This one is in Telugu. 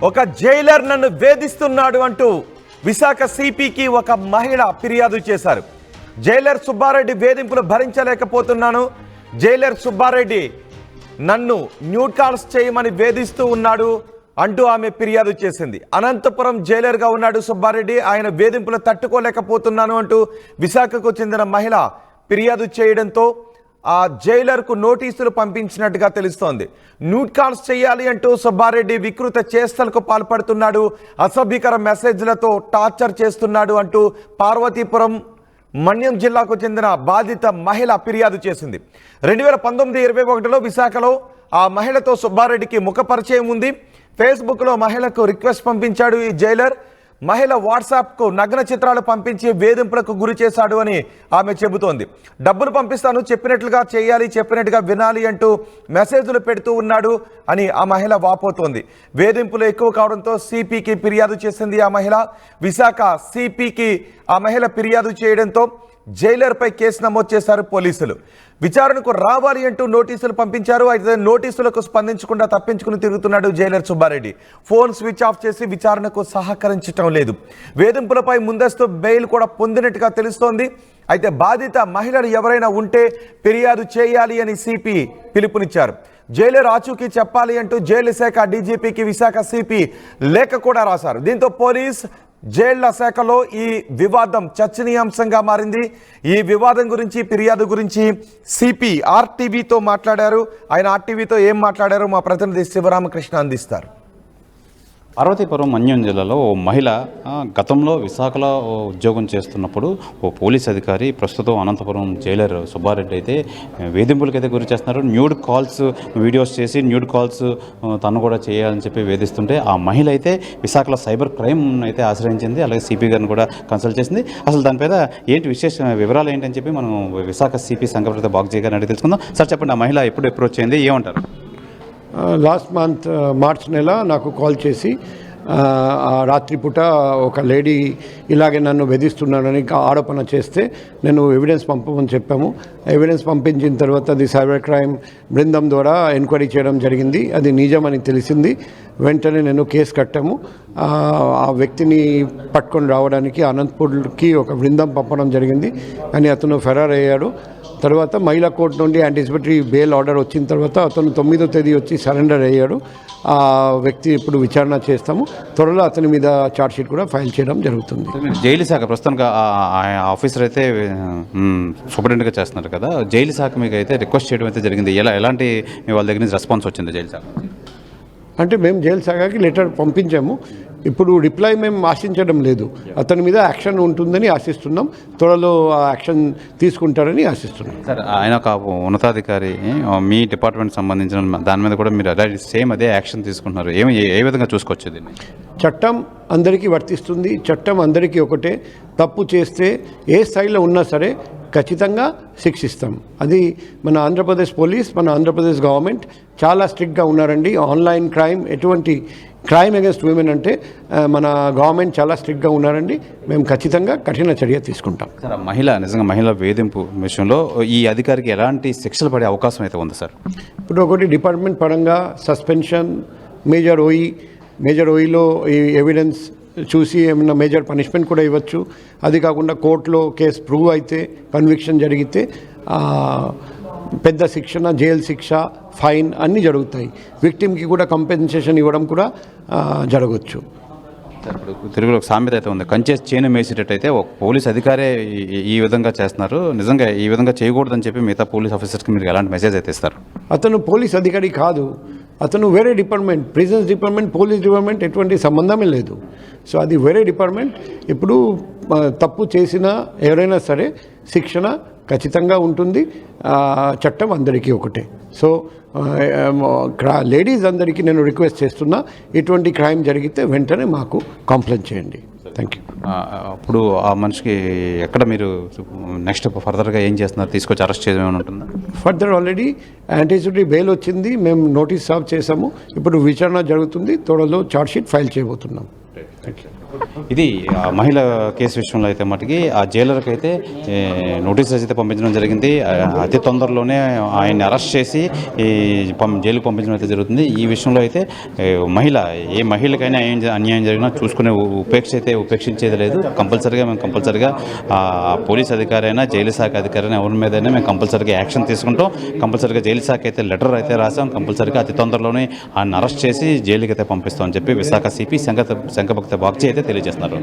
ఒక జైలర్ నన్ను వేధిస్తున్నాడు అంటూ విశాఖ సిపికి ఒక మహిళ ఫిర్యాదు చేశారు. జైలర్ సుబ్బారెడ్డి వేధింపులు భరించలేకపోతున్నాను, జైలర్ సుబ్బారెడ్డి నన్ను న్యూడ్ కాల్స్ చేయమని వేధిస్తూ ఉన్నాడు అంటూ ఆమె ఫిర్యాదు చేసింది. అనంతపురం జైలర్గా ఉన్నాడు సుబ్బారెడ్డి, ఆయన వేధింపులు తట్టుకోలేకపోతున్నాను అంటూ విశాఖకు చెందిన మహిళ ఫిర్యాదు చేయడంతో ఆ జైలర్కు నోటీసులు పంపించినట్టుగా తెలుస్తోంది. న్యూడ్ కాల్స్ చేయాలి అంటూ సుబ్బారెడ్డి వికృత చేష్టలకు పాల్పడుతున్నాడు, అసభ్యకర మెసేజ్లతో టార్చర్ చేస్తున్నాడు అంటూ పార్వతీపురం మన్యం జిల్లాకు చెందిన బాధిత మహిళ ఫిర్యాదు చేసింది. 2019-21లో విశాఖలో ఆ మహిళతో సుబ్బారెడ్డికి ముఖ పరిచయం ఉంది. ఫేస్బుక్లో మహిళకు రిక్వెస్ట్ పంపించాడు ఈ జైలర్. మహిళ వాట్సాప్కు నగ్న చిత్రాలు పంపించి వేధింపులకు గురి చేశాడు అని ఆమె చెబుతోంది. డబ్బులు పంపిస్తాను, చెప్పినట్లుగా చేయాలి, చెప్పినట్టుగా వినాలి అంటూ మెసేజ్లు పెడుతూ ఉన్నాడు అని ఆ మహిళ వాపోతోంది. వేధింపులు ఎక్కువ కావడంతో సిపికి ఫిర్యాదు చేసింది ఆ మహిళ. విశాఖ సిపికి ఆ మహిళ ఫిర్యాదు చేయడంతో జైలర్పై కేసు నమోదు చేశారు పోలీసులు. విచారణకు రావాలి అంటూ నోటీసులు పంపించారు. అయితే నోటీసులకు స్పందించకుండా తప్పించుకుని తిరుగుతున్నాడు jailer Subba Reddy. Phone switch off చేసి విచారణకు సహకరించడం లేదు. వేధింపులపై ముందస్తు బెయిల్ కూడా పొందినట్టుగా తెలుస్తోంది. అయితే బాధిత మహిళలు ఎవరైనా ఉంటే ఫిర్యాదు చేయాలి అని సిపి పిలుపునిచ్చారు. జైలర్ ఆచూకీ చెప్పాలి అంటూ జైలు శాఖ డీజీపీకి విశాఖ సిపి లేఖ కూడా రాశారు. దీంతో పోలీస్ జైళ్ల శాఖలో ఈ వివాదం చర్చనీయాంశంగా మారింది. ఈ వివాదం గురించి, ఫిర్యాదు గురించి సిపి ఆర్టీవీతో మాట్లాడారు. ఆయన ఆర్టీవీతో ఏం మాట్లాడారో మా ప్రతినిధి శివరామకృష్ణ అందిస్తారు. పార్వతీపురం మన్యం జిల్లాలో ఓ మహిళ గతంలో విశాఖలో ఉద్యోగం చేస్తున్నప్పుడు ఓ పోలీస్ అధికారి, ప్రస్తుతం అనంతపురం జైలర్ సుబ్బారెడ్డి అయితే వేధింపులకైతే గురి చేస్తున్నారు. న్యూడ్ కాల్స్ వీడియోస్ చేసి న్యూడ్ కాల్స్ తను కూడా చేయాలని చెప్పి వేధిస్తుంటే ఆ మహిళ అయితే విశాఖలో సైబర్ క్రైమ్ అయితే ఆశ్రయించింది. అలాగే సిపి గారిని కూడా కన్సల్ట్ చేసింది. అసలు దాని మీద ఏంటి విశేష వివరాలు ఏంటని చెప్పి మనం విశాఖ సిపి సంఘప్రత బాగ్జీ గారిని అడిగి తెలుసుకుందాం. సార్ చెప్పండి, ఆ మహిళ ఎప్పుడు అప్రోచ్ అయింది, ఏమంటారు? లాస్ట్ మంత్ మార్చ్ నెల నాకు కాల్ చేసి రాత్రిపూట ఒక లేడీ ఇలాగే నన్ను వేధిస్తున్నానని ఆరోపణ చేస్తే నేను ఎవిడెన్స్ పంపమని చెప్పాము. ఎవిడెన్స్ పంపించిన తర్వాత అది సైబర్ క్రైమ్ బృందం ద్వారా ఎంక్వైరీ చేయడం జరిగింది. అది నిజమని తెలిసింది. వెంటనే నేను కేసు కట్టాము. ఆ వ్యక్తిని పట్టుకొని రావడానికి అనంతపూర్కి ఒక బృందం పంపడం జరిగింది. కానీ అతను ఫెరార్ అయ్యాడు. తర్వాత మహిళా కోర్టు నుండి యాంటిసిపేటరీ బెయిల్ ఆర్డర్ వచ్చిన తర్వాత అతను 9వ తేదీ వచ్చి సరెండర్ అయ్యాడు. ఆ వ్యక్తి ఇప్పుడు విచారణ చేస్తాము. త్వరలో అతని మీద ఛార్జ్షీట్ కూడా ఫైల్ చేయడం జరుగుతుంది. జైలు శాఖ ప్రస్తుతానికి ఆఫీసర్ అయితే సూపరింటెండెంట్గా చేస్తున్నారు కదా, జైలు శాఖ మీకు అయితే రిక్వెస్ట్ చేయడం అయితే జరిగింది. ఎలాంటి వాళ్ళ దగ్గర నుంచి రెస్పాన్స్ వచ్చింది జైలు శాఖ? అంటే మేము జైలు శాఖకి లెటర్ పంపించాము. ఇప్పుడు రిప్లై మేము ఆశించడం లేదు. అతని మీద యాక్షన్ ఉంటుందని ఆశిస్తున్నాం. త్వరలో ఆ యాక్షన్ తీసుకుంటారని ఆశిస్తున్నాం. సార్, ఆయన ఒక ఉన్నతాధికారి, మీ డిపార్ట్మెంట్ సంబంధించిన దాని మీద కూడా మీరు సేమ్ అదే యాక్షన్ తీసుకుంటున్నారు. ఏ విధంగా చూసుకోవచ్చు దీన్ని? చట్టం అందరికీ వర్తిస్తుంది. చట్టం అందరికీ ఒకటే. తప్పు చేస్తే ఏ స్థాయిలో ఉన్నా సరే ఖచ్చితంగా శిక్షిస్తాం. అది మన ఆంధ్రప్రదేశ్ పోలీస్, మన ఆంధ్రప్రదేశ్ గవర్నమెంట్ చాలా స్ట్రిక్ట్గా ఉన్నారండి. ఆన్లైన్ క్రైమ్, ఎటువంటి క్రైమ్ అగేన్స్ట్ విమెన్ అంటే మన గవర్నమెంట్ చాలా స్ట్రిక్ట్గా ఉన్నారండి. మేము ఖచ్చితంగా కఠిన చర్య తీసుకుంటాం. సార్, నిజంగా మహిళ వేధింపు విషయంలో ఈ అధికారికి ఎలాంటి శిక్షలు పడే అవకాశం అయితే ఉంది సార్? ఇప్పుడు ఒకటి డిపార్ట్మెంట్ పరంగా సస్పెన్షన్, మేజర్ ఓయిలో ఈ ఎవిడెన్స్ చూసి ఏమైనా మేజర్ పనిష్మెంట్ కూడా ఇవ్వచ్చు. అది కాకుండా కోర్టులో కేసు ప్రూవ్ అయితే, కన్విక్షన్ జరిగితే పెద్ద శిక్షణ, జైలు శిక్ష, ఫైన్ అన్నీ జరుగుతాయి. విక్టిమ్కి కూడా కంపెన్సేషన్ ఇవ్వడం కూడా జరగవచ్చు. ఇప్పుడు తెలుగులో ఒక సామెత అయితే ఉంది, కంచేసి చేను మేసేటట్టు అయితే ఒక పోలీస్ అధికారే ఈ విధంగా చేస్తున్నారు. నిజంగా ఈ విధంగా చేయకూడదని చెప్పి మిగతా పోలీస్ ఆఫీసర్స్కి మీరు ఎలాంటి మెసేజ్ అయితే ఇస్తారు? అతను పోలీస్ అధికారి కాదు, అతను వేరే department, prisons department, police department ఎటువంటి సంబంధమే లేదు. సో అది వేరే డిపార్ట్మెంట్. ఇప్పుడు తప్పు చేసిన ఎవరైనా సరే శిక్షణ ఖచ్చితంగా ఉంటుంది. చట్టం అందరికీ ఒకటే. సో లేడీస్ అందరికీ నేను రిక్వెస్ట్ చేస్తున్నా, ఇటువంటి క్రైమ్ జరిగితే వెంటనే మాకు కంప్లైంట్ చేయండి. Thank you. అప్పుడు ఆ మనిషికి ఎక్కడ మీరు నెక్స్ట్ ఫర్దర్గా ఏం చేస్తున్నారు? తీసుకొచ్చి అరెస్ట్ చేయడం ఉంటుందా? ఫర్దర్ ఆల్రెడీ యాంటిసిపేటరీ బెయిల్ వచ్చింది. మేము నోటీస్ సర్వ్ చేసాము. ఇప్పుడు విచారణ జరుగుతుంది. త్వరలో ఛార్జ్షీట్ ఫైల్ చేయబోతున్నాం. Thank you. ఇది ఆ మహిళ కేసు విషయంలో అయితే మటుకి ఆ జైలర్కి అయితే నోటీసులు అయితే పంపించడం జరిగింది. అతి తొందరలోనే ఆయన్ని అరెస్ట్ చేసి ఈ జైలుకు పంపించడం అయితే జరుగుతుంది. ఈ విషయంలో అయితే ఏ మహిళకైనా అన్యాయం జరిగినా చూసుకునే ఉపేక్షించేది లేదు. కంపల్సరిగా పోలీస్ అధికారి అయినా జైలు శాఖ అధికారి అయినా ఎవరి మీదైనా మేము కంపల్సరిగా యాక్షన్ తీసుకుంటాం. కంపల్సరిగా జైలు శాఖ అయితే లెటర్ అయితే రాసాం. కంపల్సరిగా అతి తొందరలోనే ఆయన అరెస్ట్ చేసి జైలుకి అయితే పంపిస్తామని చెప్పి విశాఖ సిపి శంకభక్త బాగ్చి అయితే తెలియజేస్తున్నారు.